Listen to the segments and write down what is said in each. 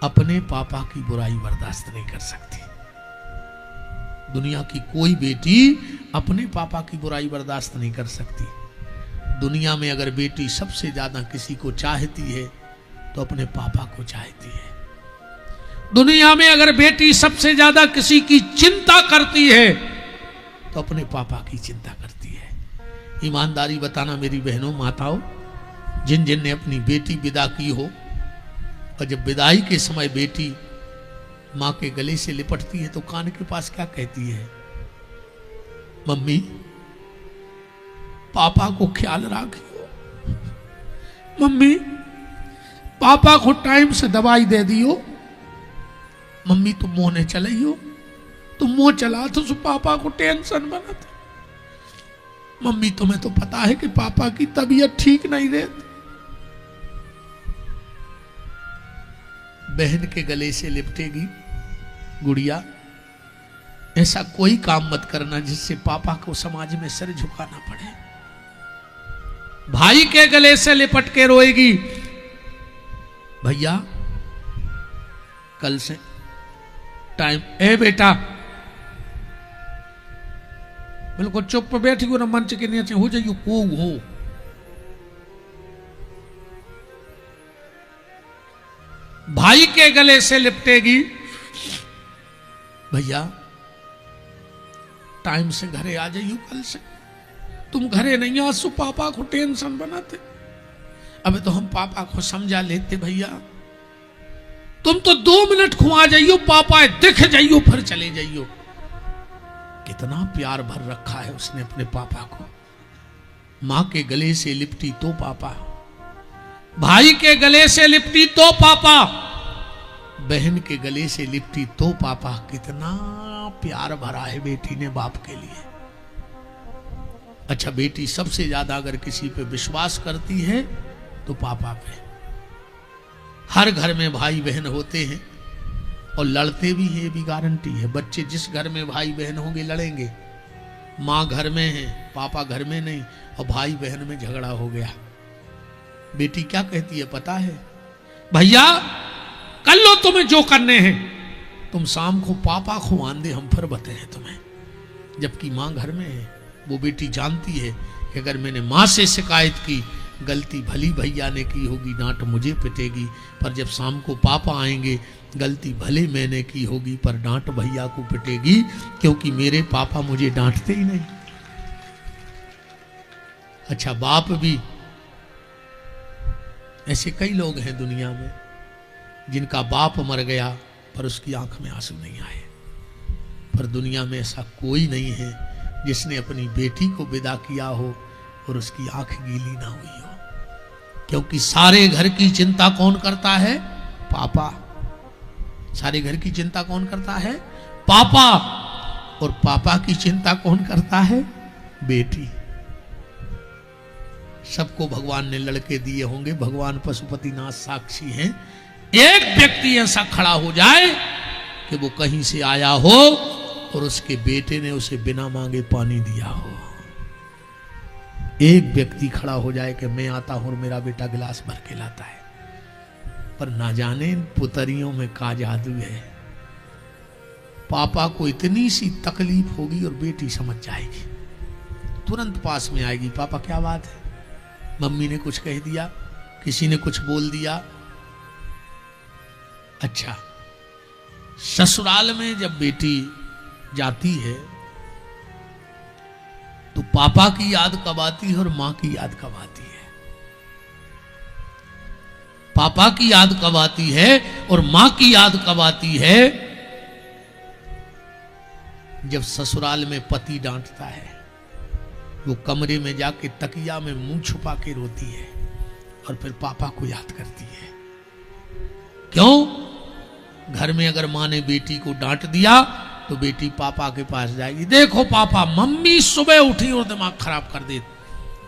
अपने पापा की बुराई बर्दाश्त नहीं कर सकती। दुनिया की कोई बेटी अपने पापा की बुराई बर्दाश्त नहीं कर सकती। दुनिया में अगर बेटी सबसे ज्यादा किसी को चाहती है तो अपने पापा को चाहती है। दुनिया में अगर बेटी सबसे ज्यादा किसी की चिंता करती है तो अपने पापा की चिंता करती है। ईमानदारी बताना मेरी बहनों माताओं, जिन जिन ने अपनी बेटी विदा की हो और जब विदाई के समय बेटी मां के गले से लिपटती है तो कान के पास क्या कहती है? मम्मी पापा को ख्याल रखियो, मम्मी पापा को टाइम से दवाई दे दियो, मम्मी तुम मुंह ने चलाइयो, तुम मुंह चला तो पापा को टेंशन बना था, मम्मी तुम्हें तो पता है कि पापा की तबीयत ठीक नहीं रहती। बहन के गले से लिपटेगी गुड़िया, ऐसा कोई काम मत करना जिससे पापा को समाज में सिर झुकाना पड़े। भाई के गले से लिपट के रोएगी, भैया कल से टाइम, ए बेटा बिल्कुल चुप बैठी हो ना, मंच के नीचे हो जाइयो को हो। भाई के गले से लिपटेगी, भैया टाइम से घरे आ जाइयो कल से, तुम घरे नहीं आ सो पापा को टेंशन बनाते। अबे तो हम पापा को समझा लेते, भैया तुम तो 2 मिनट खुआ जाइयो, पापा दिख जाइयो फिर चले जाइयो। कितना प्यार भर रखा है उसने अपने पापा को। मां के गले से लिपटी तो पापा, भाई के गले से लिपटी तो पापा, बहन के गले से लिपटी तो पापा। कितना प्यार भरा है बेटी ने बाप के लिए। अच्छा, बेटी सबसे ज्यादा अगर किसी पे विश्वास करती है तो पापा पे। हर घर में भाई बहन होते हैं और लड़ते भी हैं, ये भी गारंटी है। बच्चे जिस घर में भाई बहन होंगे लड़ेंगे। माँ घर में है, पापा घर में नहीं, और भाई बहन में झगड़ा हो गया, बेटी क्या कहती है पता है? भैया कर लो तुम्हें जो करने हैं, तुम शाम को पापा को आंदे हम फिर बताएं तुम्हें। जबकि माँ घर में है। वो बेटी जानती है कि अगर मैंने माँ से शिकायत की, गलती भली भैया ने की होगी, डांट मुझे पिटेगी, पर जब शाम को पापा आएंगे गलती भले मैंने की होगी पर डांट भैया को पिटेगी, क्योंकि मेरे पापा मुझे डांटते ही नहीं। अच्छा, बाप भी, ऐसे कई लोग हैं दुनिया में जिनका बाप मर गया पर उसकी आंख में आंसू नहीं आए। पर दुनिया में ऐसा कोई नहीं है जिसने अपनी बेटी को विदा किया हो और उसकी आंख गीली ना हुई हो। क्योंकि सारे घर की चिंता कौन करता है? पापा। सारे घर की चिंता कौन करता है? पापा। और पापा की चिंता कौन करता है? बेटी। सबको भगवान ने लड़के दिए होंगे, भगवान पशुपतिनाथ साक्षी हैं। एक व्यक्ति ऐसा खड़ा हो जाए कि वो कहीं से आया हो और उसके बेटे ने उसे बिना मांगे पानी दिया हो। एक व्यक्ति खड़ा हो जाए कि मैं आता हूं और मेरा बेटा गिलास भर के लाता है। पर ना जाने इन पुतरियों में का जादू है। पापा को इतनी सी तकलीफ होगी और बेटी समझ जाएगी, तुरंत पास में आएगी। पापा क्या बात है? मम्मी ने कुछ कह दिया, किसी ने कुछ बोल दिया। अच्छा, ससुराल में जब बेटी जाती है तो पापा की याद कब आती है और मां की याद कब आती है? पापा की याद कब आती है और मां की याद कब आती है? जब ससुराल में पति डांटता है, वो कमरे में जाके तकिया में मुंह छुपा के रोती है और फिर पापा को याद करती है। क्यों? घर में अगर मां ने बेटी को डांट दिया तो बेटी पापा के पास जाएगी, देखो पापा मम्मी सुबह उठी और दिमाग खराब कर दे।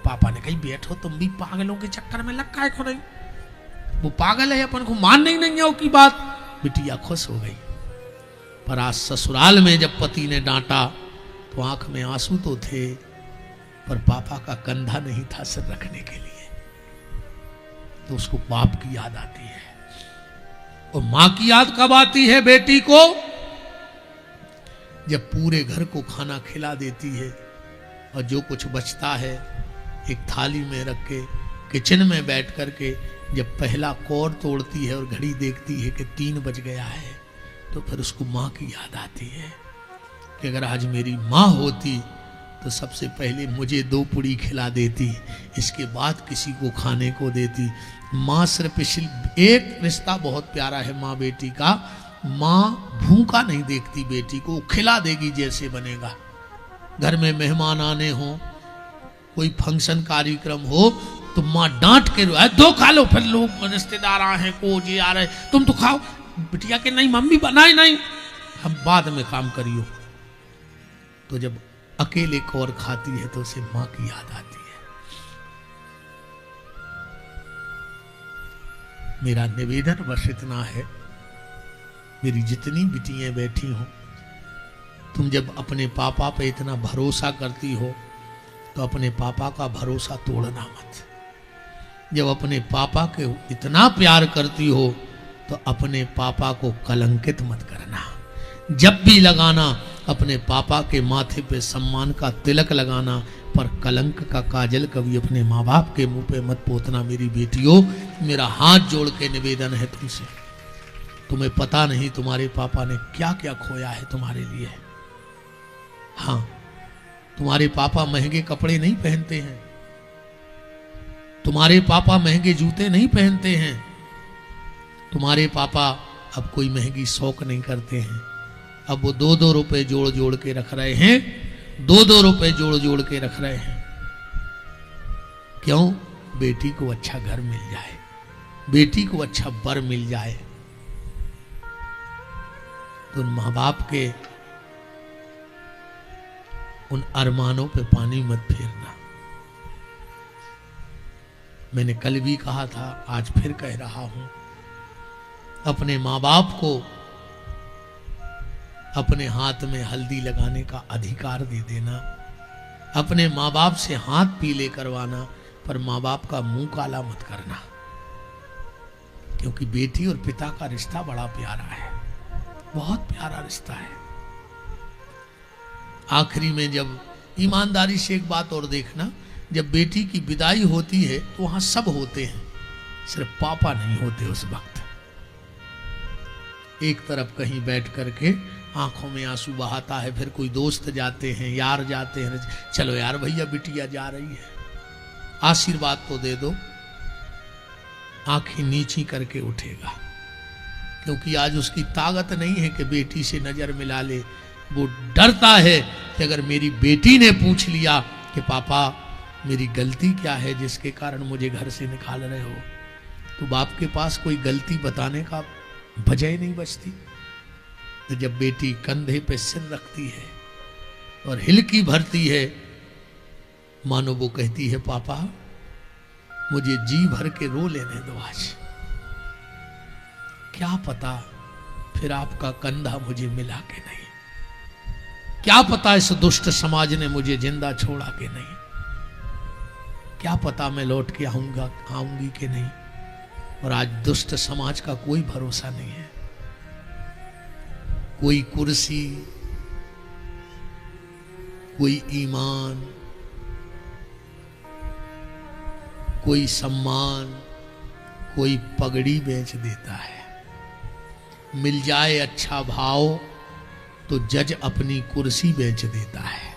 पापा ने कही बैठो, तुम भी पागलों के चक्कर में लग काहे खड़े? वो पागल है, अपन को मान नहीं है की बात। बिटिया खुश हो गई। पर आज ससुराल में जब पति ने डांटा तो आंख में आंसू तो थे, पर पापा का कंधा नहीं था सिर रखने के लिए। तो उसको बाप की याद आती है और मां की याद कब आती है बेटी को? जब पूरे घर को खाना खिला देती है और जो कुछ बचता है एक थाली में रख के किचन में बैठ करके जब पहला कौर तोड़ती है और घड़ी देखती है कि 3 बज गया है, तो फिर उसको माँ की याद आती है कि अगर आज मेरी माँ होती तो सबसे पहले मुझे 2 पुड़ी खिला देती, इसके बाद किसी को खाने को देती। माँ सिर्फ एक रिश्ता बहुत प्यारा है माँ बेटी का, माँ भूखा नहीं देखती बेटी को, खिला देगी जैसे बनेगा। घर में मेहमान आने हो, कोई फंक्शन कार्यक्रम हो, तो माँ डांट के दो खा लो, फिर लोग रिश्तेदार आ रहे हैं, को जी आ रहे, तुम तो खाओ। बिटिया के नहीं मम्मी बनाए नहीं, हम बाद में काम करियो। तो जब अकेले कौर खाती है तो उसे माँ की याद आती है। मेरा निवेदन बस इतना है, मेरी जितनी बिटियां बैठी हो, तुम जब अपने पापा पे इतना भरोसा करती हो तो अपने पापा का भरोसा तोड़ना मत। जब अपने पापा के इतना प्यार करती हो तो अपने पापा को कलंकित मत करना। जब भी लगाना अपने पापा के माथे पे सम्मान का तिलक लगाना, पर कलंक का काजल कभी अपने माँ बाप के मुंह पे मत पोतना। मेरी बेटियों, मेरा हाथ जोड़ के निवेदन है तुमसे, तुम्हें पता नहीं तुम्हारे पापा ने क्या क्या खोया है तुम्हारे लिए। हाँ, तुम्हारे पापा महंगे कपड़े नहीं पहनते हैं, तुम्हारे पापा महंगे जूते नहीं पहनते हैं, तुम्हारे पापा अब कोई महंगी शौक नहीं करते हैं। अब वो 2-2 रुपए जोड़ जोड़ के रख रहे हैं, 2-2 रुपए जोड़ जोड़ के रख रहे हैं। क्यों? बेटी को अच्छा घर मिल जाए, बेटी को अच्छा वर मिल जाए। तो उन माँ बाप के उन अरमानों पे पानी मत फेरना। मैंने कल भी कहा था, आज फिर कह रहा हूं, अपने माँ बाप को अपने हाथ में हल्दी लगाने का अधिकार दे देना, अपने माँ बाप से हाथ पीले करवाना, पर माँ बाप का मुंह काला मत करना। क्योंकि बेटी और पिता का रिश्ता बड़ा प्यारा है, बहुत प्यारा रिश्ता है। आखिरी में जब ईमानदारी से एक बात और देखना, जब बेटी की विदाई होती है तो वहां सब होते हैं, सिर्फ पापा नहीं होते उस वक्त। एक तरफ कहीं बैठ करके आंखों में आंसू बहाता है, फिर कोई दोस्त जाते हैं, यार जाते हैं, चलो यार भैया बिटिया जा रही है, आशीर्वाद तो दे दो। आंखें नीची करके उठेगा, क्योंकि आज उसकी ताकत नहीं है कि बेटी से नजर मिला ले। वो डरता है कि अगर मेरी बेटी ने पूछ लिया कि पापा मेरी गलती क्या है जिसके कारण मुझे घर से निकाल रहे हो, तो बाप के पास कोई गलती बताने का वजह ही नहीं बचती। तो जब बेटी कंधे पे सिर रखती है और हिलकी भरती है, मानो वो कहती है पापा मुझे जी भर के रो लेने दो आज, क्या पता फिर आपका कंधा मुझे मिला के नहीं, क्या पता इस दुष्ट समाज ने मुझे जिंदा छोड़ा के नहीं, क्या पता मैं लौट के आऊंगी कि नहीं। और आज दुष्ट समाज का कोई भरोसा नहीं है। कोई कुर्सी, कोई ईमान, कोई सम्मान, कोई पगड़ी बेच देता है। मिल जाए अच्छा भाव तो जज अपनी कुर्सी बेच देता है।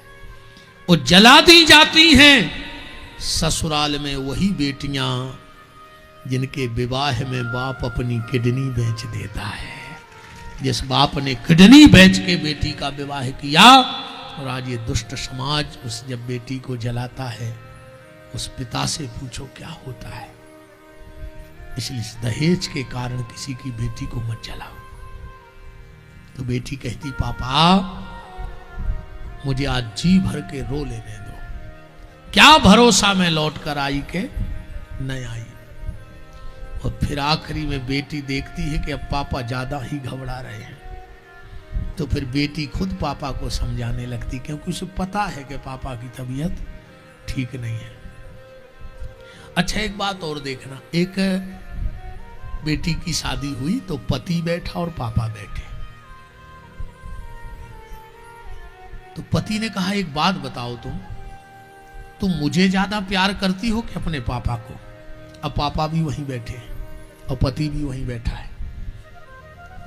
और जला दी जाती हैं ससुराल में वही बेटियां जिनके विवाह में बाप अपनी किडनी बेच देता है। जिस बाप ने किडनी बेच के बेटी का विवाह किया, और आज ये दुष्ट समाज उस जब बेटी को जलाता है, उस पिता से पूछो क्या होता है। इसलिए दहेज के कारण किसी की बेटी को मत जलाओ। तो बेटी कहती पापा मुझे आज जी भर के रो लेने दो, क्या भरोसा मैं लौट कर आई के नहीं आई। और फिर आखिरी में बेटी देखती है कि अब पापा ज्यादा ही घबरा रहे हैं, तो फिर बेटी खुद पापा को समझाने लगती, क्योंकि उसे पता है कि पापा की तबीयत ठीक नहीं है। अच्छा एक बात और देखना, एक बेटी की शादी हुई तो पति बैठा और पापा बैठे। तो पति ने कहा एक बात बताओ, तुम मुझे ज्यादा प्यार करती हो कि अपने पापा को? अब पापा भी वहीं बैठे और पति भी वहीं बैठा है।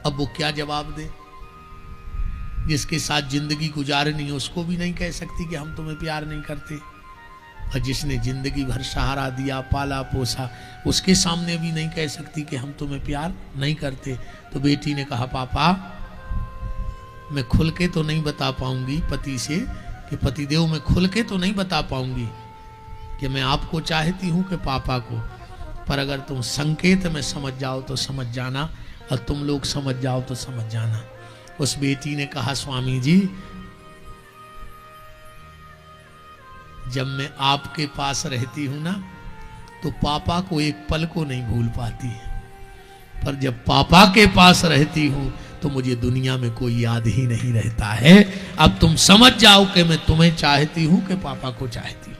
अब वो क्या जवाब दे? जिसके साथ जिंदगी गुजारनी है उसको भी नहीं कह सकती कि हम तुम्हें प्यार नहीं करते, और जिसने जिंदगी भर सहारा दिया, पाला पोसा, उसके सामने भी नहीं कह सकती कि हम तुम्हें प्यार नहीं करते। तो बेटी ने कहा पापा, मैं खुल के तो नहीं बता पाऊंगी पति से कि पतिदेव, मैं खुल के तो नहीं बता पाऊंगी कि मैं आपको चाहती हूं कि पापा को, पर अगर तुम संकेत में समझ जाओ तो समझ जाना, और तुम लोग समझ जाओ तो समझ जाना। उस बेटी ने कहा स्वामी जी, जब मैं आपके पास रहती हूं ना तो पापा को एक पल को नहीं भूल पाती है, पर जब पापा के पास रहती हूं तो मुझे दुनिया में कोई याद ही नहीं रहता है। अब तुम समझ जाओ कि मैं तुम्हें चाहती हूं कि पापा को चाहती हूं।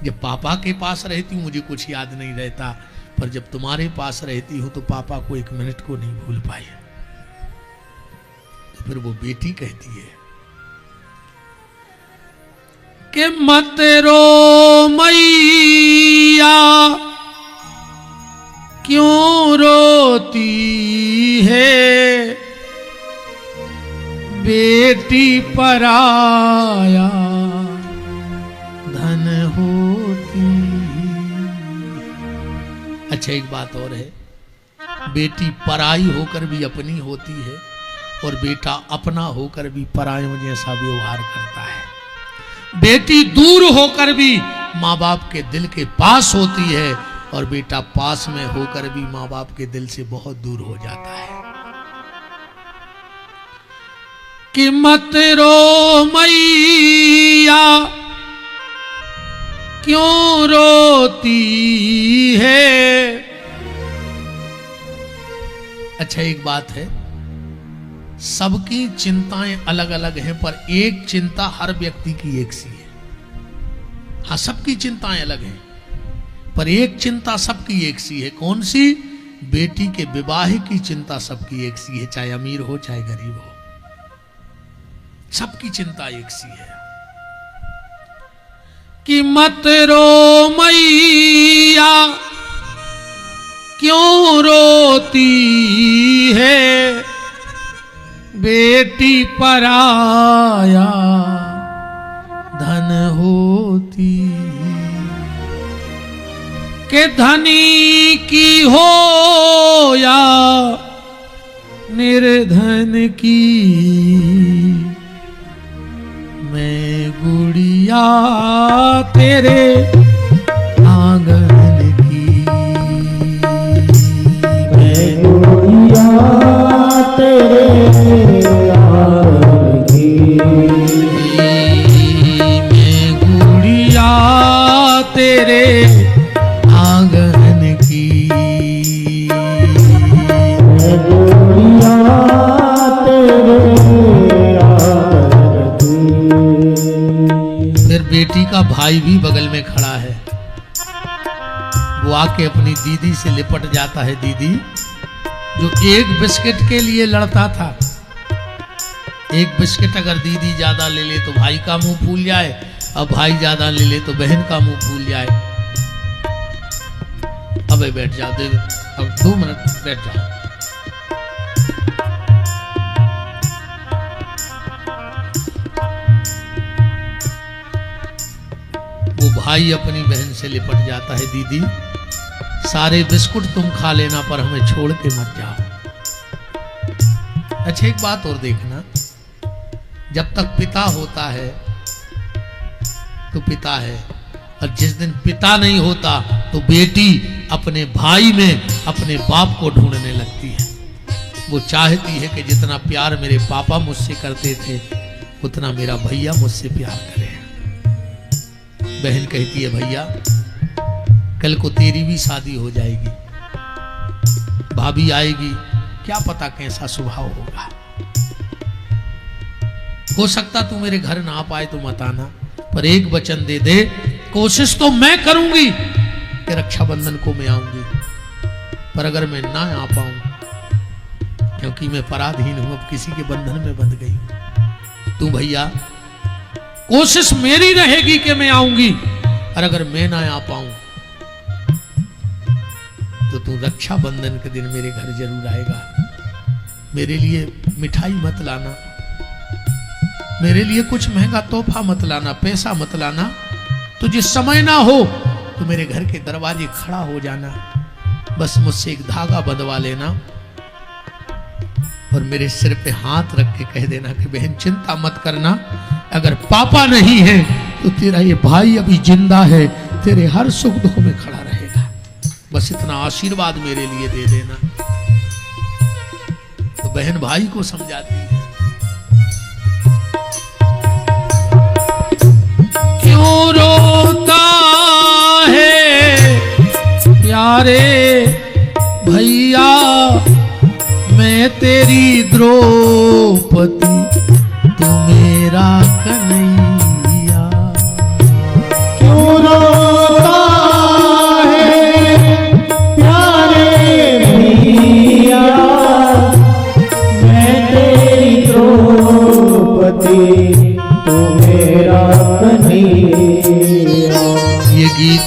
जब पापा के पास रहती हूं मुझे कुछ याद नहीं रहता, पर जब तुम्हारे पास रहती हूं तो पापा को एक मिनट को नहीं भूल पाई। तो फिर वो बेटी कहती है कि मत रो मैया, क्यों रोती है, बेटी पराया धन होती। अच्छा एक बात और है, बेटी पराई होकर भी अपनी होती है और बेटा अपना होकर भी परायों जैसा व्यवहार करता है। बेटी दूर होकर भी माँ बाप के दिल के पास होती है और बेटा पास में होकर भी माँ बाप के दिल से बहुत दूर हो जाता है। कि मत रो मैया, क्यों रोती है। अच्छा एक बात है, सबकी चिंताएं अलग अलग हैं, पर एक चिंता हर व्यक्ति की एक सी है। हाँ, सबकी चिंताएं अलग हैं, पर एक चिंता सबकी एक सी है। कौन सी? बेटी के विवाह की चिंता सबकी एक सी है, चाहे अमीर हो चाहे गरीब हो, सबकी चिंता एक सी है। कि मत रो मैया, क्यों रोती है, बेटी पराया धन होती। के धनी की हो या निर्धन की, मैं गुड़िया तेरे आंगन की, मैं गुड़िया तेरे आंगन की, मैं गुड़िया तेरे आंगन की, मैं गुड़िया तेरे आंगन की। फिर बेटी का भाई भी बगल में खड़ा है, वो आके अपनी दीदी से लिपट जाता है। दीदी जो एक बिस्किट के लिए लड़ता था, एक बिस्किट अगर दीदी ज्यादा ले ले तो भाई का मुंह फूल जाए, और भाई ज्यादा ले ले तो बहन का मुंह फूल जाए। अबे बैठ जाओ, दे अब 2 मिनट बैठ जाओ। वो भाई अपनी बहन से लिपट जाता है, दीदी सारे बिस्कुट तुम खा लेना, पर हमें छोड़ के मत जाओ। अच्छा एक बात और देखना, जब तक पिता होता है तो पिता है, और जिस दिन पिता नहीं होता तो बेटी अपने भाई में अपने बाप को ढूंढने लगती है। वो चाहती है कि जितना प्यार मेरे पापा मुझसे करते थे उतना मेरा भैया मुझसे प्यार करे। बहन कहती है भैया कल को तेरी भी शादी हो जाएगी, भाभी आएगी, क्या पता कैसा स्वभाव होगा, हो सकता तू मेरे घर ना आ पाए तो मत आना, पर एक वचन दे दे, कोशिश तो मैं करूंगी कि रक्षाबंधन को मैं आऊंगी, पर अगर मैं ना आ पाऊं, क्योंकि मैं पराधीन हूं, अब किसी के बंधन में बंध गई हूं, तू भैया कोशिश मेरी रहेगी कि मैं आऊंगी, और अगर मैं ना आ पाऊं तो तू रक्षाबंधन के दिन मेरे घर जरूर आएगा। मेरे लिए मिठाई मत लाना, मेरे लिए कुछ महंगा तोहफा मत लाना, पैसा मत लाना। तुझे समय ना हो तो मेरे घर के दरवाजे खड़ा हो जाना, बस मुझसे एक धागा बंधवा लेना और मेरे सिर पे हाथ रख के कह देना कि बहन चिंता मत करना, अगर पापा नहीं है तो तेरा ये भाई अभी जिंदा है, तेरे हर सुख दुख में खड़ा रहेगा। बस इतना आशीर्वाद मेरे लिए दे देना। तो बहन भाई को समझाती है, क्यों रोता है प्यारे भैया, मैं तेरी द्रौपदी तू मेरा कन्हैया। क्यों रोता है प्यारे भैया, मैं तेरी द्रौपदी तू मेरा कन्हैया। ये गीत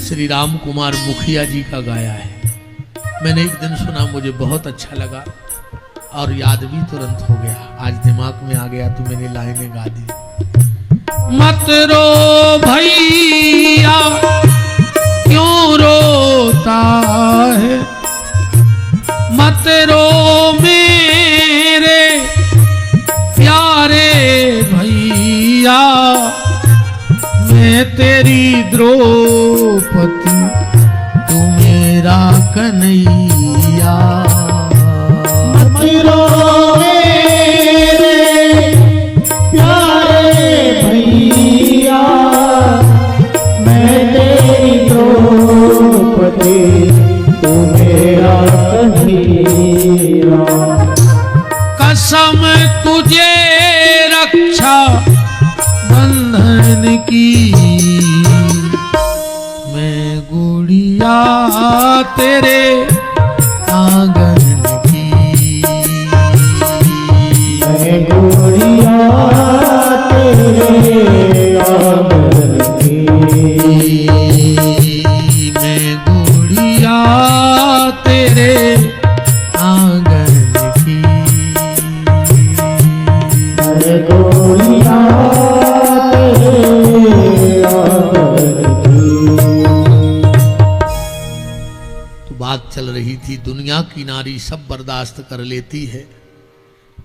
श्री राम कुमार मुखिया जी का गाया है। मैंने एक दिन सुना, मुझे बहुत अच्छा लगा और याद भी तुरंत हो गया। आज दिमाग में आ गया तो मैंने लाइनें गा दी। मत रो भैया क्यों रोता है, मत रो मेरे प्यारे भैया, मैं तेरी द्रौपदी तू मेरा कन्हैया। मत रो मेरे प्यारे भैया, मैं तेरी द्रौपदी तू मेरा कन्हैया। कसम तुझे रक्षा बंधन की, मैं गुड़िया तेरे आंगन की, मैं गुड़िया तेरे आंगन की, मैं गुड़िया तेरे आंगन की, मैं गुड़िया तेरे आंगन की। तो बात चल रही थी, दुनिया की नारी सब बर्दाश्त कर लेती है,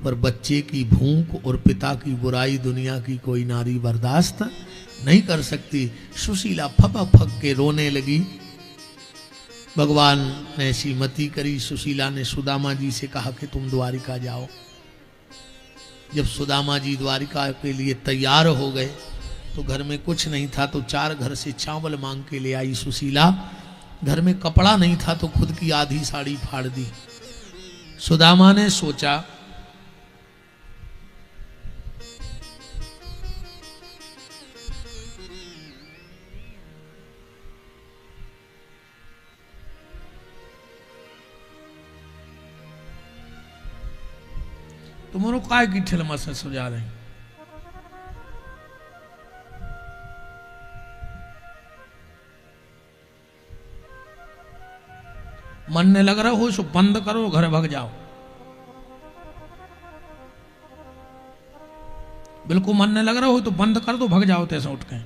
पर बच्चे की भूख और पिता की बुराई दुनिया की कोई नारी बर्दाश्त नहीं कर सकती। सुशीला फपक फक के रोने लगी। भगवान ने ऐसी मति करी, सुशीला ने सुदामा जी से कहा कि तुम द्वारिका जाओ। जब सुदामा जी द्वारिका के लिए तैयार हो गए तो घर में कुछ नहीं था, तो 4 घर से चावल मांग के ले आई सुशीला। घर में कपड़ा नहीं था तो खुद की आधी साड़ी फाड़ दी। सुदामा ने सोचा तुम काय की ठिलमा से सुझा रहे, मन ने लग रहा हो सो बंद करो, घर भाग जाओ। बिल्कुल मन ने लग रहा हो तो बंद कर दो, भाग जाओ तैसे उठ के।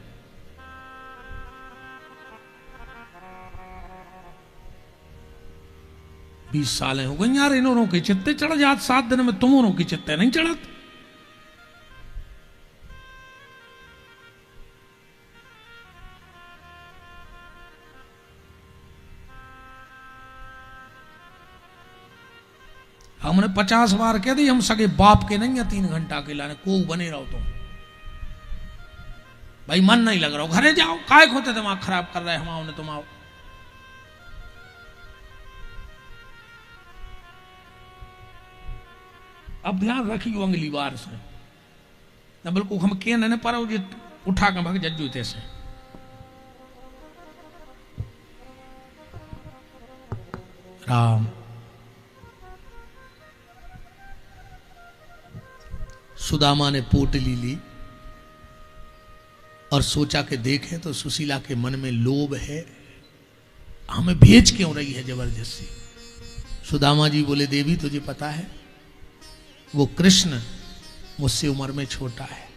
20 सालें हो गई यार, इन्होंने के चित्ते चढ़ जात 7 दिन में, तुमों की चित्ते नहीं चढ़त। हमने 50 बार कह दी, हम सगे बाप के नहीं है 3 घंटा के लाने को बने रहो तुम। भाई मन नहीं लग रहा हो, घरे जाओ, काय खोते दिमाग खराब कर रहे हम ने, तुम आओ। अब ध्यान रखियो अगली बार से न, बिल्कुल हम के न पर उठा के भाग जज्जू तैसे। राम। सुदामा ने पोटली ली और सोचा कि देखें तो सुशीला के मन में लोभ है, हमें भेज क्यों रही है जबरदस्ती। सुदामा जी बोले, देवी तुझे पता है वो कृष्ण मुझसे उम्र में छोटा है,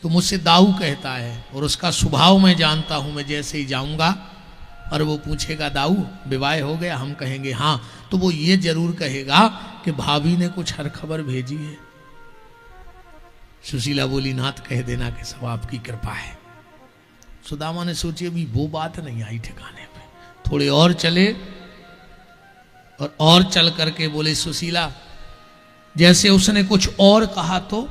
तो मुझसे दाऊ कहता है और उसका स्वभाव मैं जानता हूं। मैं जैसे ही जाऊंगा और वो पूछेगा दाऊ विवाह हो गया, हम कहेंगे हाँ, तो वो ये जरूर कहेगा कि भाभी ने कुछ हर खबर भेजी है। सुशीला बोली, नाथ कह देना कि सब आपकी कृपा है। सुदामा ने सोची अभी वो बात नहीं आई ठिकाने पे, थोड़े और चले और चल करके बोले, सुशीला जैसे उसने कुछ और कहा तो।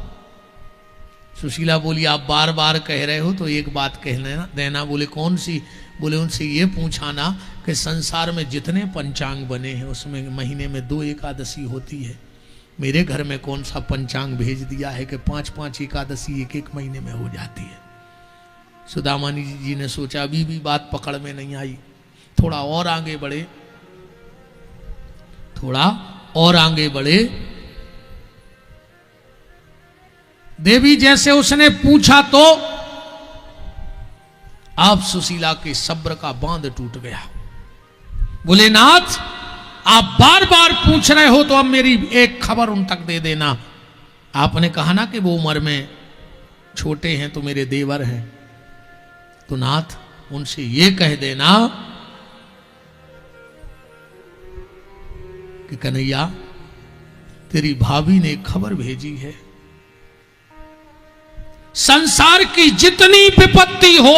सुशीला बोली, आप बार बार कह रहे हो तो एक बात कह देना। बोले कौन सी? बोले उनसे ये पूछाना कि संसार में जितने पंचांग बने हैं उसमें महीने में 2 एकादशी होती है, मेरे घर में कौन सा पंचांग भेज दिया है कि 5-5 एकादशी एक महीने में हो जाती है। सुदामा जी ने सोचा अभी भी बात पकड़ में नहीं आई, थोड़ा और आगे बढ़े, थोड़ा और आगे बढ़े। देवी जैसे उसने पूछा तो आप सुशीला के सब्र का बांध टूट गया। बोले नाथ आप बार बार पूछ रहे हो तो अब मेरी एक खबर उन तक दे देना। आपने कहा ना कि वो उम्र में छोटे हैं तो मेरे देवर हैं, तो नाथ उनसे ये कह देना कि कन्हैया तेरी भाभी ने खबर भेजी है, संसार की जितनी विपत्ति हो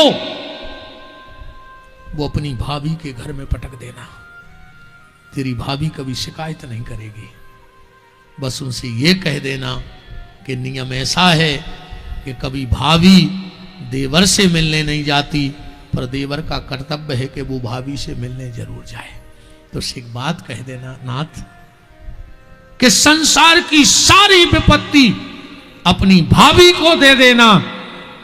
वो अपनी भाभी के घर में पटक देना, तेरी भाभी कभी शिकायत नहीं करेगी। बस उनसे ये कह देना कि नियम ऐसा है कि कभी भाभी देवर से मिलने नहीं जाती, पर देवर का कर्तव्य है कि वो भाभी से मिलने जरूर जाए। तो एक बात कह देना नाथ कि संसार की सारी विपत्ति अपनी भाभी को दे देना,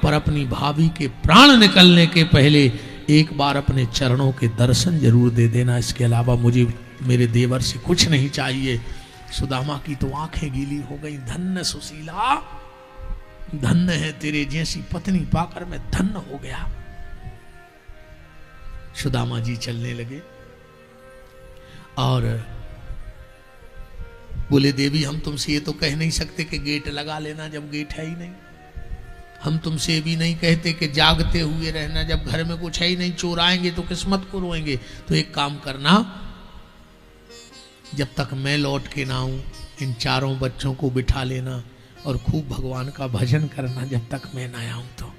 पर अपनी भाभी के प्राण निकलने के पहले एक बार अपने चरणों के दर्शन जरूर दे देना। इसके अलावा मुझे मेरे देवर से कुछ नहीं चाहिए। सुदामा की तो आंखें गीली हो गई। धन्य सुशीला, धन्य है, तेरे जैसी पत्नी पाकर मैं धन्य हो गया। सुदामा जी चलने लगे और बोले देवी हम तुमसे ये तो कह नहीं सकते कि गेट लगा लेना जब गेट है ही नहीं। हम तुमसे भी नहीं कहते कि जागते हुए रहना जब घर में कुछ है ही नहीं। चोर आएंगे तो किस्मत को रोएंगे। तो एक काम करना, जब तक मैं लौट के ना आऊं इन चारों बच्चों को बिठा लेना और खूब भगवान का भजन करना जब तक मैं ना आऊं। तो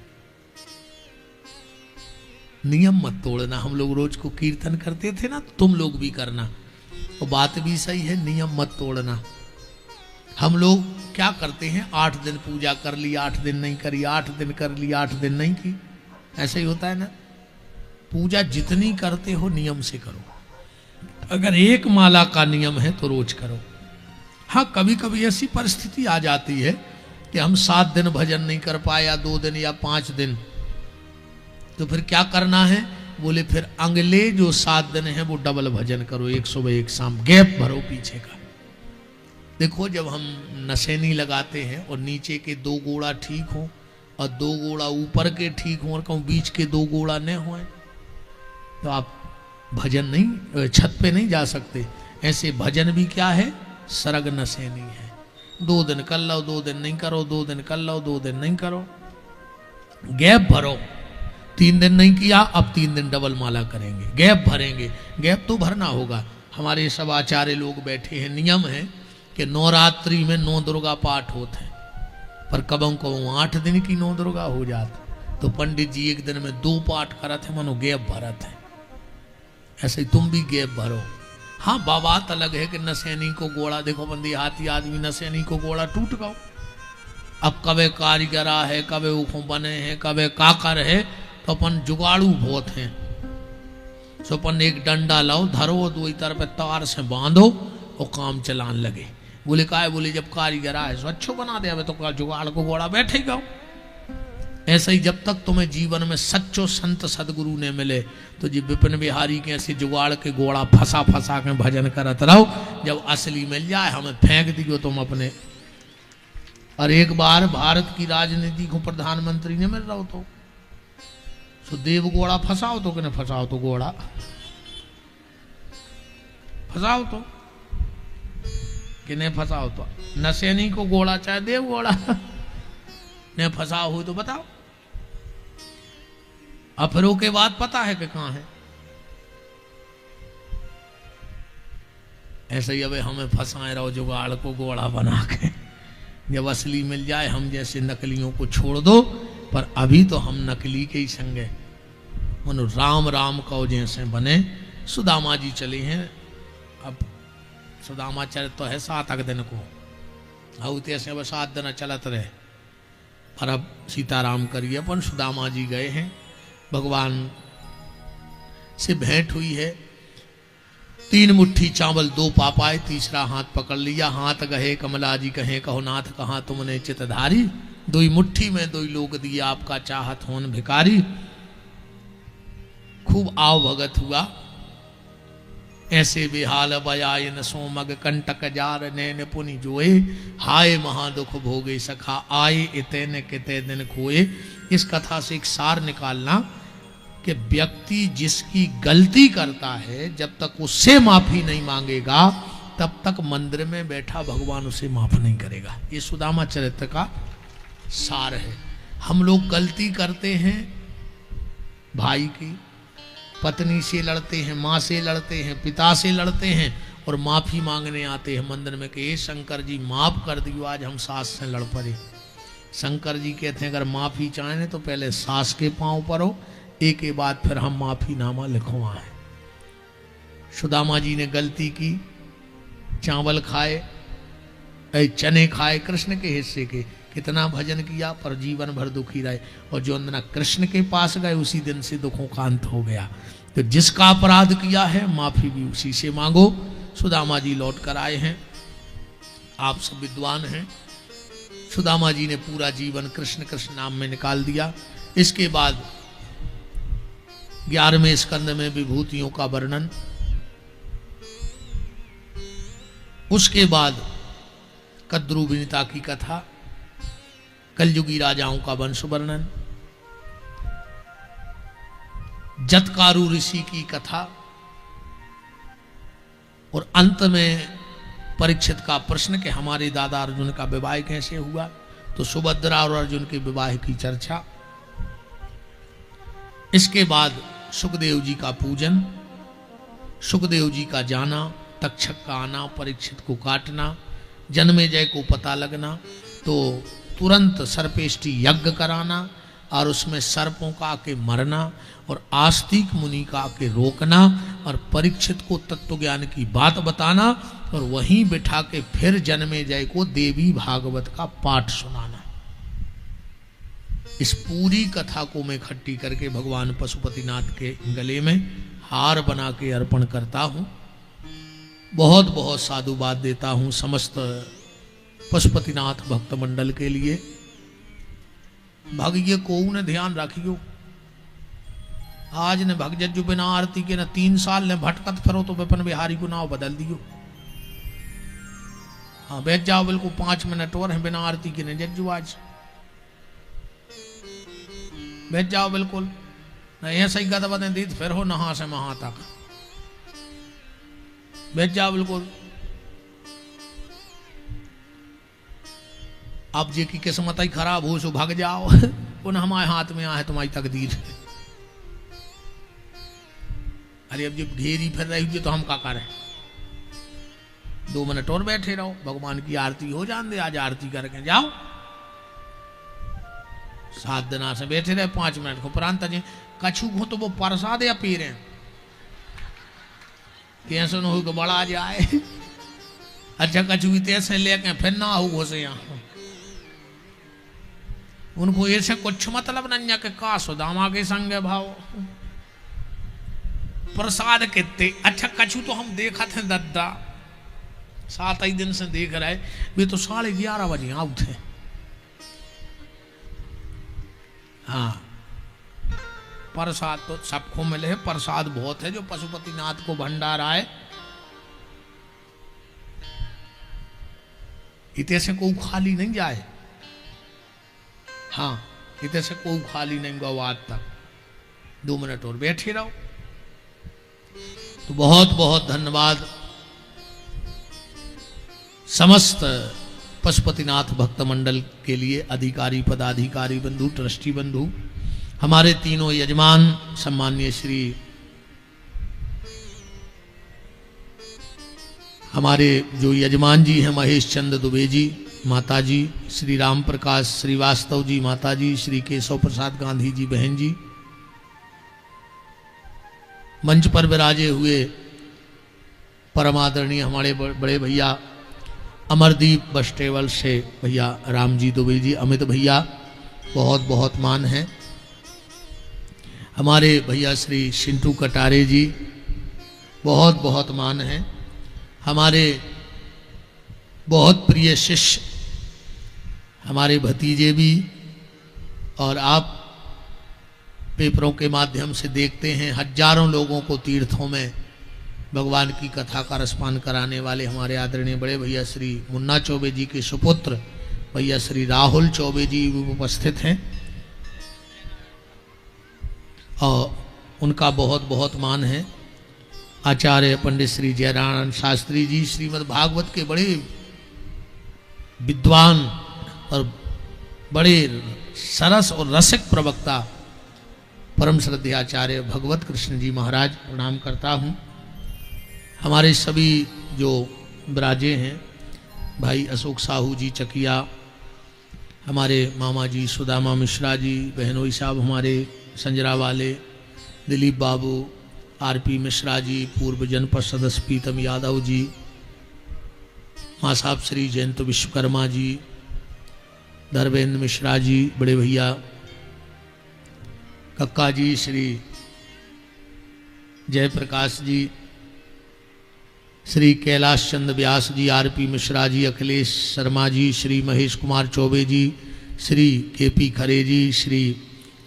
नियम मत तोड़ना। हम लोग रोज को कीर्तन करते थे ना, तो तुम लोग भी करना। और बात भी सही है, नियम मत तोड़ना। हम लोग क्या करते हैं, 8 दिन पूजा कर ली, 8 दिन नहीं करी, 8 दिन कर ली, 8 दिन नहीं की। ऐसा ही होता है ना। पूजा जितनी करते हो नियम से करो। अगर एक माला का नियम है तो रोज करो। हाँ कभी कभी ऐसी परिस्थिति आ जाती है कि हम 7 दिन भजन नहीं कर पाए या 2 दिन या 5 दिन, तो फिर क्या करना है? बोले फिर अगले जो 7 दिन है वो डबल भजन करो, 1 सुबह 1 शाम, गैप भरो पीछे का। देखो जब हम नशेनी लगाते हैं और नीचे के 2 गोड़ा ठीक हो और 2 गोड़ा ऊपर के ठीक हो और कहूँ बीच के 2 गोड़ा न हो, तो आप भजन नहीं, छत पे नहीं जा सकते। ऐसे भजन भी क्या है, सरग नशेनी है। 2 दिन कर लो, 2 दिन नहीं करो, 2 दिन कर लो, 2 दिन नहीं करो, गैप भरो। 3 दिन नहीं किया, अब 3 दिन डबल माला करेंगे, गैप भरेंगे। गैप तो भरना होगा। हमारे सब आचार्य लोग बैठे हैं, नियम है कि नवरात्रि में 9 दुर्गा पाठ होते हैं, पर कबों कबों 8 दिन की 9 दुर्गा हो जाती। तो पंडित जी एक दिन में 2 पाठ करत है, मानो गैप भरत है। ऐसे ही तुम भी गैप भरो। हाँ बात अलग है कि नशेनी को गोड़ा, देखो बंदी हाथी आदमी नशेनी को गोड़ा टूट गो। अब कबे कारीगरा है, कबे उखों बने हैं, कबे काकर है, तो अपन जुगाड़ू बहुत हैं। सो अपन एक डंडा लाओ, धरो, 2 तरफ तार से बांधो और काम चलान लगे। बोले का है? बोले जब कारीगरा है सो अच्छो बना दे, अब तो जुगाड़ को गोड़ा बैठेगा। ऐसे ही जब तक तुम्हें जीवन में सच्चो संत सदगुरु ने मिले तो जी विपिन बिहारी के ऐसे जुगाड़ के गोड़ा फंसा फंसा के भजन करत रहो। जब असली मिल जाए हमें फेंक दियो तुम अपने। और एक बार भारत की राजनीति को प्रधानमंत्री ने मिल रहा हो तो देव गोड़ा फंसाओ तो कि फंसाओ तो गोड़ा फंसाओ तो कि नहीं फंसाओ तो नशेनी को गोड़ा चाहे देव गोड़ा ने फंसाओ हो तो बताओ। अफरों के बाद पता है कि कहां है। ऐसे ही अब हमें फंसाए रहो जुगाड़ को गोड़ा बना के। जब असली मिल जाए हम जैसे नकलियों को छोड़ दो। पर अभी तो हम नकली के ही संग है। मनु राम राम कहो जैसे बने। सुदामा जी चले हैं। अब सुदामा चरित तो है 7 दिन को आउते से अब 7 दिन चलत रहे। पर अब सीताराम करिए अपन सुदामा जी गए हैं। भगवान से भेंट हुई है। 3 मुट्ठी चावल 2 पापाए, तीसरा हाथ पकड़ लिया। हाथ गहे कमला जी कहे कहो नाथ कहाँ तुमने चितधारी। 2 मुट्ठी में 2 लोग दिए आपका चाहत होन भिकारी। खूब आव भगत हुआ। ऐसे बेहाल बजाय न सोमग कंटक जार नैन पुनि जोए। हाय महादुख भोगे सखा आए इतने किते दिन खोए। इस कथा से एक सार निकालना कि व्यक्ति जिसकी गलती करता है जब तक उससे माफी नहीं मांगेगा तब तक मंदिर में बैठा भगवान उसे माफ नहीं करेगा। ये सुदामा चरित्र का सार है। हम लोग गलती करते हैं भाई की, पत्नी से लड़ते हैं, माँ से लड़ते हैं, पिता से लड़ते हैं और माफी मांगने आते हैं मंदिर में कि शंकर जी माफ कर दियो आज हम सास से लड़ पड़े। शंकर जी कहते हैं अगर माफी चाहें तो पहले सास के पांव परो, एक के बाद फिर हम माफी नामा लिखवाएं। सुदामा जी ने गलती की, चावल खाए, चने खाए कृष्ण के हिस्से के। कितना भजन किया पर जीवन भर दुखी रहे। और जो अंदना कृष्ण के पास गए उसी दिन से दुखों का अंत हो गया। तो जिसका अपराध किया है माफी भी उसी से मांगो। सुदामा जी लौट कर आए हैं। आप सब विद्वान हैं। सुदामा जी ने पूरा जीवन कृष्ण कृष्ण नाम में निकाल दिया। इसके बाद 11वें स्कंद में विभूतियों का वर्णन। उसके बाद कद्रू विनीता की कथा, कलयुगी राजाओं का वंश वर्णन, जतकारु ऋषि की कथा और अंत में परीक्षित का प्रश्न कि हमारे दादा अर्जुन का विवाह कैसे हुआ। तो सुभद्रा और अर्जुन के विवाह की चर्चा। इसके बाद सुखदेव जी का पूजन, सुखदेव जी का जाना, तक्षक का आना, परीक्षित को काटना, जन्मेजय को पता लगना तो तुरंत सर्पेष्टि यज्ञ कराना और उसमें सर्पों का आके मरना और आस्तिक मुनि का आके रोकना और परीक्षित को तत्व ज्ञान की बात बताना और वहीं बिठा के फिर जन्मेजय को देवी भागवत का पाठ सुनाना। इस पूरी कथा को मैं इकट्ठी करके भगवान पशुपतिनाथ के गले में हार बना के अर्पण करता हूँ। बहुत बहुत साधुवाद देता हूँ समस्त पशुपतिनाथ भक्त मंडल के लिए। भाग्य को न ध्यान रखियो। आज ने भगजज्जू बिना आरती के न 3 साल ने भटकत फिरो तो विपिन बिहारी को नाव बदल दियो। हाँ बैठ जाओ बिल्कुल 5 मिनट और है बिना आरती के न जज्जू आज बैठ जाओ बिल्कुल नहीं ऐसा ही गद बदन दी फिर हो नहा से महा तक बैठ जाओ बिल्कुल। अब जे की किस्मत ही खराब हो सो भाग जाओ उन हमारे हाथ में आए तुम्हारी तकदीर। अरे अब जब घेरी फिर रही हुई तो हम क्या करें। 2 मिनट और बैठे रहो भगवान की आरती हो जान दे। आज आरती करके जाओ। 7 दिन से बैठे रहे 5 मिनट को प्रांत कछु को तो वो प्रसाद या पी रहे कैसे न हो बड़ा जाए। अच्छा कछु भी तैसे लेके फिर ना हो घोसे यहाँ उनको ऐसे कुछ मतलब नहीं के का सुदामा के संग भाव प्रसाद कितने। अच्छा कछु तो हम देखा थे दद्दा 7 ही दिन से देख रहे वे तो 11:30 बजे आउ थे। हाँ, प्रसाद तो सबको मिले है, प्रसाद बहुत है जो पशुपतिनाथ को भंडार आए। इतने से कोई खाली नहीं जाए। हाँ, इतने से कोई खाली नहीं गया आज तक। 2 मिनट और बैठे रहो। तो बहुत बहुत धन्यवाद समस्त पशुपतिनाथ भक्त मंडल के लिए, अधिकारी पदाधिकारी बंधु, ट्रस्टी बंधु, हमारे तीनों यजमान, सम्माननीय श्री हमारे जो यजमान जी हैं महेश चंद्र दुबे जी, माता जी, श्री राम प्रकाश श्रीवास्तव जी, माता जी, श्री केशव प्रसाद गांधी जी, बहन जी, मंच पर विराजे हुए परमादरणीय हमारे बड़े भैया अमरदीप बस ट्रेवल से भैया राम जी दुबे जी, अमित भैया, बहुत बहुत मान है। हमारे भैया श्री सिंटू कटारे जी, बहुत बहुत मान है। हमारे बहुत प्रिय शिष्य, हमारे भतीजे भी, और आप पेपरों के माध्यम से देखते हैं हजारों लोगों को तीर्थों में भगवान की कथा का रसपान कराने वाले हमारे आदरणीय बड़े भैया श्री मुन्ना चौबे जी के सुपुत्र भैया श्री राहुल चौबे जी भी उपस्थित हैं, और उनका बहुत बहुत मान है। आचार्य पंडित श्री जयरानंद शास्त्री जी, श्रीमद् भागवत के बड़े विद्वान और बड़े सरस और रसिक प्रवक्ता परम श्रद्धेय आचार्य भगवत कृष्ण जी महाराज, प्रणाम करता हूँ। हमारे सभी जो विराजे हैं, भाई अशोक साहू जी चकिया, हमारे मामा जी सुदामा मिश्रा जी, बहनोई साहब हमारे संजरा वाले, दिलीप बाबू, आरपी मिश्रा जी, पूर्व जनपद सदस्य प्रीतम यादव जी, माँ साहब श्री जयंत विश्वकर्मा जी, धर्मेंद्र मिश्रा जी, बड़े भैया कक्का जी, श्री जयप्रकाश जी, श्री कैलाश चंद्र व्यास जी, आरपी मिश्रा जी, अखिलेश शर्मा जी, श्री महेश कुमार चौबे जी, श्री केपी खरे जी, श्री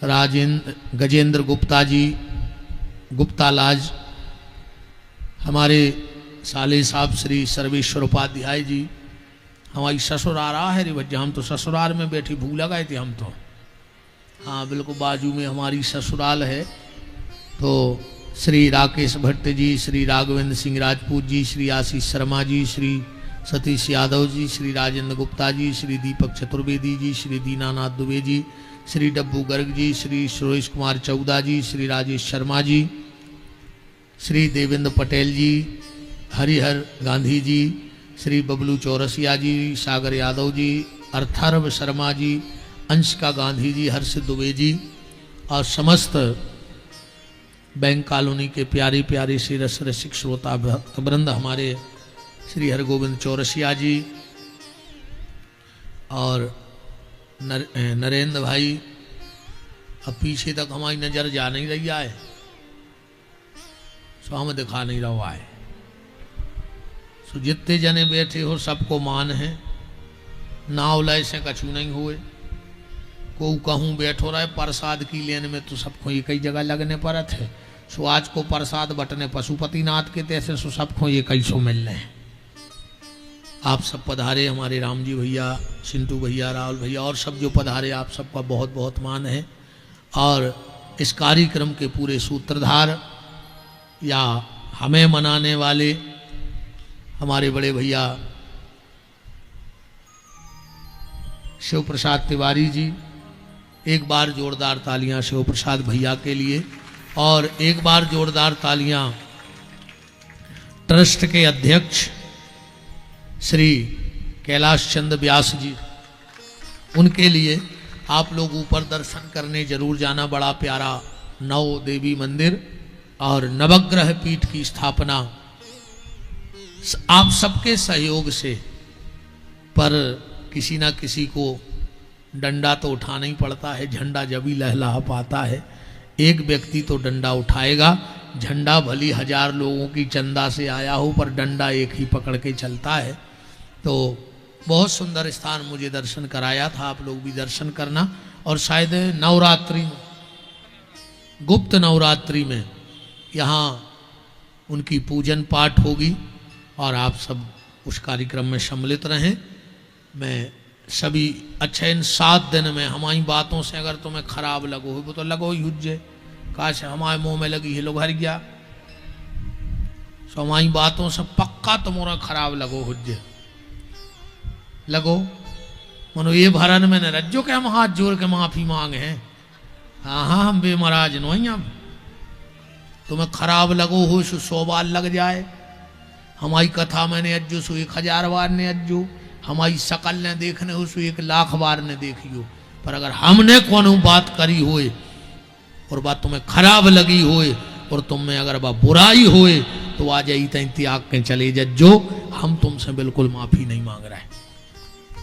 गजेंद्र गुप्ता जी, गुप्ता लाज, हमारे साले साहब श्री सर्वेश्वर उपाध्याय जी। हमारी ससुराल है रे भज्जा, हम तो ससुराल में बैठी भूल लगाए थे हम तो। हाँ, बिल्कुल बाजू में हमारी ससुराल है। तो श्री राकेश भट्ट जी, श्री राघवेंद्र सिंह राजपूत जी, श्री आशीष शर्मा जी, श्री सतीश यादव जी, श्री राजेंद्र गुप्ता जी, श्री दीपक चतुर्वेदी जी, श्री दीनानाथ दुबे जी, श्री डब्बू गर्ग जी, श्री सुरेश कुमार चौदा जी, श्री राजेश शर्मा जी, श्री देवेंद्र पटेल जी, हरिहर गांधी जी, श्री बबलू चौरसिया जी, सागर यादव जी, अर्थर्व शर्मा जी, अंशिका गांधी जी, हर्ष दुबे जी, और समस्त बैंक कॉलोनी के प्यारे प्यारे से रस रसिक श्रोता भक्तवृंद, हमारे श्री हरगोविंद चौरसिया जी और नरेंद्र भाई। अब पीछे तक हमारी नज़र जा नहीं रही है, सो हमें दिखा नहीं रहा है। सो जितने जने बैठे हो सबको मान है, नाव लय से कछु नहीं हुए। को कहूँ बैठो रहे प्रसाद की लेन में तो सबको एक ही जगह लगने परत है। सो आज को प्रसाद बटने पशुपतिनाथ के तैसे सो सबको ये कैसो मिलने हैं। आप सब पधारे, हमारे राम जी भैया, सिंटू भैया, राहुल भैया और सब जो पधारे, आप सबका बहुत बहुत मान है। और इस कार्यक्रम के पूरे सूत्रधार या हमें मनाने वाले हमारे बड़े भैया शिव प्रसाद तिवारी जी, एक बार जोरदार तालियां शिव प्रसाद भैया के लिए, और एक बार जोरदार तालियां ट्रस्ट के अध्यक्ष श्री कैलाश चंद्र व्यास जी, उनके लिए। आप लोग ऊपर दर्शन करने जरूर जाना, बड़ा प्यारा नव देवी मंदिर और नवग्रह पीठ की स्थापना आप सबके सहयोग से, पर किसी ना किसी को डंडा तो उठाना ही पड़ता है, झंडा जब ही लहलहा पाता है। एक व्यक्ति तो डंडा उठाएगा, झंडा भली 1000 लोगों की चंदा से आया हो पर डंडा एक ही पकड़ के चलता है। तो बहुत सुंदर स्थान मुझे दर्शन कराया था, आप लोग भी दर्शन करना। और शायद नवरात्रि में, गुप्त नवरात्रि में यहाँ उनकी पूजन पाठ होगी और आप सब उस कार्यक्रम में सम्मिलित रहें। मैं सभी अच्छे इन 7 दिन में हमारी बातों से अगर तुम्हें खराब लगो हो वो तो लगो ही हुज्जे, काश हमारे मुंह में लगी है लोग हर गया, सो हमारी बातों से पक्का तुम्हारा खराब लगो हुज्जे लगो। मनो ये भरन में न रज्जो के हम हाथ जोड़ के माफी मांगे हैं। हाँ हाँ हम बेमराज नहीं, हम तुम्हें खराब लगो हो सो 100 बार लग जाए। हमारी कथा मैंने अज्जो सो 1000 बार ने अज्जो, हमारी शकल ने देखने हो सो 1,00,000 बार ने देखियो, पर अगर हमने कौन बात करी होए और बात तुम्हें खराब लगी होए और तुम में अगर वह बुराई होए तो आ जाइए तई त्याग के चले जज्जो, हम तुमसे बिल्कुल माफी नहीं मांग रहे,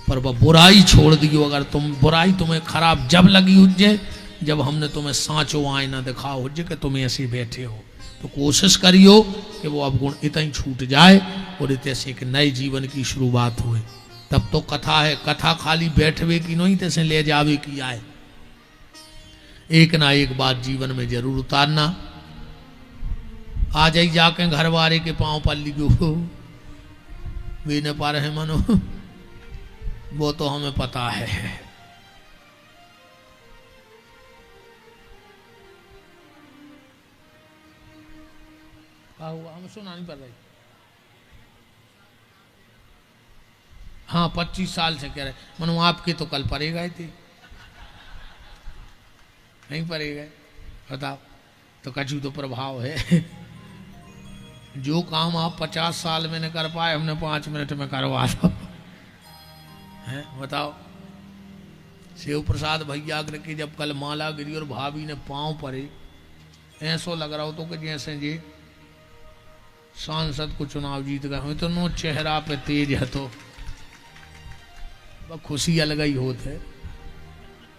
पर वह बुराई छोड़ दियो। अगर तुम बुराई तुम्हें खराब जब लगी हुज्जे जब हमने तुम्हें सांचो आईना दिखा हुज्जे कि तुम ऐसे बैठे हो, तो कोशिश करियो कि वो अवगुण इतना ही छूट जाए और इतने से एक नए जीवन की शुरुआत हुए। तब तो कथा है, कथा खाली बैठवे की नहीं तैसे ले जावे की आए, एक ना एक बात जीवन में जरूर उतारना। आ जाई जाके घर वाले के पांव पर लिखो वे न पा रहे मनो, वो तो हमें पता है। हमें सुना नहीं पड़ रही। हाँ 25 साल से कह रहे मनो आपके तो कल पड़े गए थे, नहीं पड़े गए, बताओ तो कछु तो प्रभाव है। जो काम आप 50 साल में न कर पाए हमने 5 मिनट में करवा दो है, बताओ। शिव प्रसाद भैया के जब कल माला गिरी और भाभी ने पांव पड़े, ऐसो लग रहा हो तो कि जैसे जी सांसद को चुनाव जीत गए हो, तो नो चेहरा पे तेज है तो खुशी अलग ही होत है,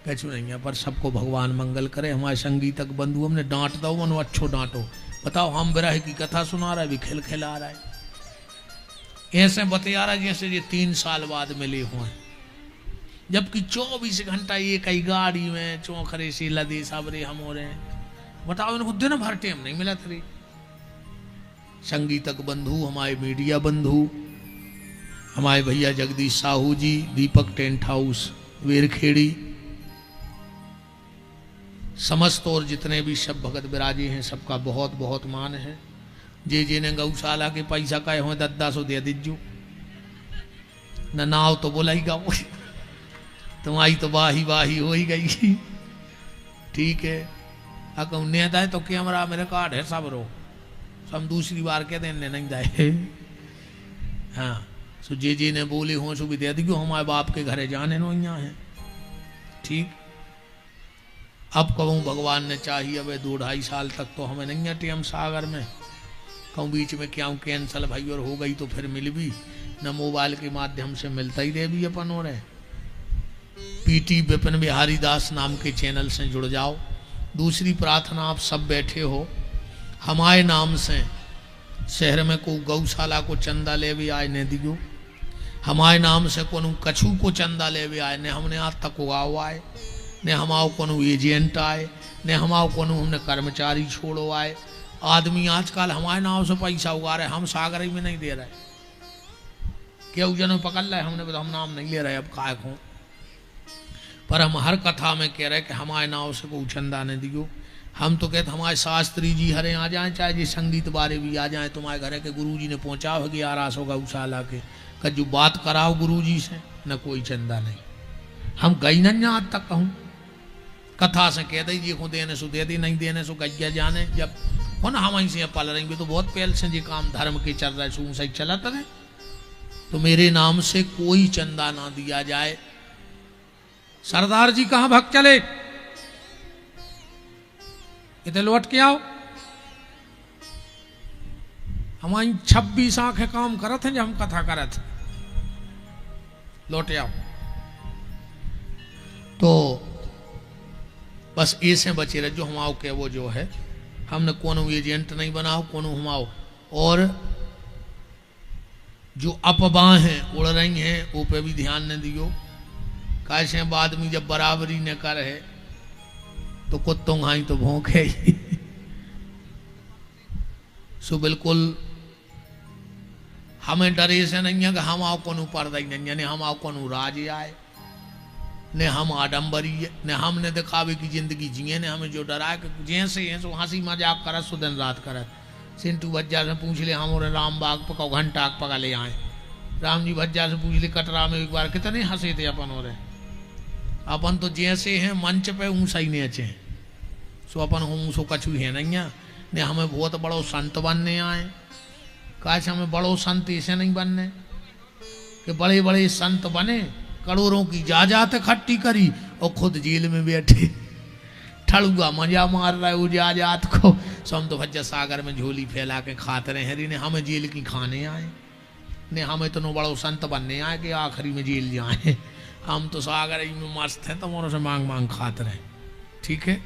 कछु नहीं है। पर सबको भगवान मंगल करे। हमारे संगीतक बंधु हमने डांट दो मनो अच्छो डांटो, बताओ हम विरह की कथा सुना रहा है भी खिल खिला रहा है, ऐसे बतिया रहा जैसे ये 3 साल बाद मिले हुए, जबकि 24 घंटा एक ही गाड़ी में चौखरे से लदे सबरे हम हो रहे हैं। बताओ इनको दिन भर टाइम नहीं मिला था। संगीतक बंधु, हमारे मीडिया बंधु, हमारे भैया जगदीश साहू जी, दीपक टेंट हाउस वेरखेड़ी, समस्त और जितने भी सब भगत विराजे हैं सबका बहुत बहुत मान है। जे ने गौशाला के पैसा का हो 10-10 दे दीजो न, नाव तो बोला ही गाओ तुम्हारी तो वाही वाही हो ही गई, ठीक है। अगर नेता है तो कैमरा मेरे कार्ड है सब रो, हम दूसरी बार कह देने नहीं जाए। हाँ सो जे ने बोले हो सो भी दे दियो, हमारे बाप के घरे जाने नो यहाँ है, ठीक। अब कहूँ भगवान ने चाहिए अब 2-2.5 साल तक तो हमें नहीं है टीएम सागर में, कहूँ बीच में क्या कैंसल भाई और हो गई तो फिर मिल भी न, मोबाइल के माध्यम से मिलता ही रहे भी अपन हो रहे। पीटी विपिन बिहारी दास नाम के चैनल से जुड़ जाओ। दूसरी प्रार्थना, आप सब बैठे हो, हमारे नाम से शहर में को गौशाला को चंदा ले भी आए ने दियो, हमारे नाम से को कछु को चंदा ले भी आए ने, हमने आज तक उगाओ आए ने, हमाओ को एजेंट आए ने, हमाओ को हमने कर्मचारी छोड़ो आए। आदमी आजकल हमारे नाम से पैसा उगा रहे, हम सागर ही में नहीं दे रहे, क्यों जन पकड़ रहे, हमने हम नाम नहीं ले रहे अब काय को, पर हम हर कथा में कह रहे कि हमारे नाम से को चंदा ने दियो। हम तो कहते हमारे शास्त्री जी हरे आ जाए, चाहे जी संगीत बारे भी आ जाए, तुम्हारे घर के गुरु जी ने पहुँचा होगी आरास होगा गौशाला के, कजू बात कराओ गुरु जी से, न कोई चंदा नहीं। हम गई नहीं आज तक कहूँ, कथा से कह दी जी को देने सो दे दी, नहीं देने सो गैया जाने। जब हो ना हम ऐसे पल रही भी तो बहुत पहले से जी काम धर्म के चल रहा है, सही चला रहे, तो मेरे नाम से कोई चंदा ना दिया जाए। सरदार जी कहाँ भग चले, इधर लौट के आओ। हमारी 26 आंखें काम करत हैं जब हम कथा करत, लौटे आओ। तो बस ऐसे बचे रहे जो हमाओ के वो जो है, हमने कोनो एजेंट नहीं बनाओ, कोनो हमाओ। और जो अफवाहें उड़ रही हैं वो पे भी ध्यान न दियो। कैसे आदमी जब बराबरी न कर है तो कुत्तों घाई तो भौंके ही। सो बिल्कुल हमें डरे से नहीं है कि हम आओ को पर्दा ही नहीं, हम आओ को राज आए ने हम आडम्बरी ने हमने दिखावे की जिंदगी जिए ने हमें जो डराए कि जैसे हैं सो हंसी मजाक कर सो दिन रात कर। सिंटू भज्जा से पूछ ले हम और राम बाग पकाओ घंटा पका ले आए। राम जी भज्जा से पूछ ले कटरा में एक बार कितने हंसे थे अपन और अपन तो जैसे हैं मंच पे ऊँचा ही नहीं अच्छे सो अपन हम सो कछु है नहीं है ने हमें बहुत बड़ो संत बनने आए। काश हमें बड़ो संत ऐसे नहीं बनने कि बड़े बड़े संत बने करोड़ों की जायदाद इकट्ठी करी और खुद जेल में बैठे ठड़ुआ मजा मार रहा है वो जायदाद को। सम तो भज्जा सागर में झोली फैला के खाते रहे हरी ने हमें जेल की खाने आए ने हमें तो नो बड़ो संत बनने आए कि आखिरी में जेल जाए। हम तो सागर में मस्त हैं तो मोरों से मांग मांग खाते रहे। ठीक है।